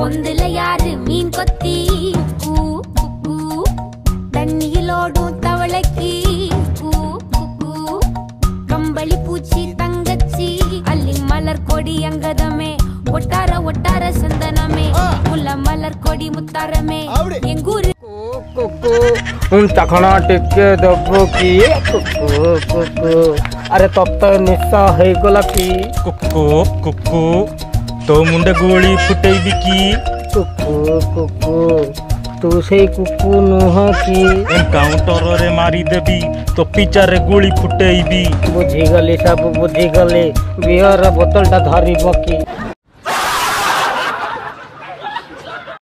பொந்துல யாரு மீன் கொத்தி கூ கூ தண்ணியிலோடும் தவளைக்கு கூ கூ கம்பளி பூச்சி தங்கச்சி அள்ளி மலர் கொடி அங்கதமே ஒட்டார ஒட்டார சந்தனமே முல்ல மலர் கொடி முத்தாரமே எங்கூரு चखना टिके दबो की कुकु कुकु अरे तब तो निशा है गोला की कुकु कुकु तो मुंडे गोली फुटेबी की कुकु कुकु तू से कुकु नुह की एनकाउंटर रे मारी देबी तो पिचा रे गोली फुटेबी बुझी गली सब बुझी गली बियर बोतल टा धरी बकी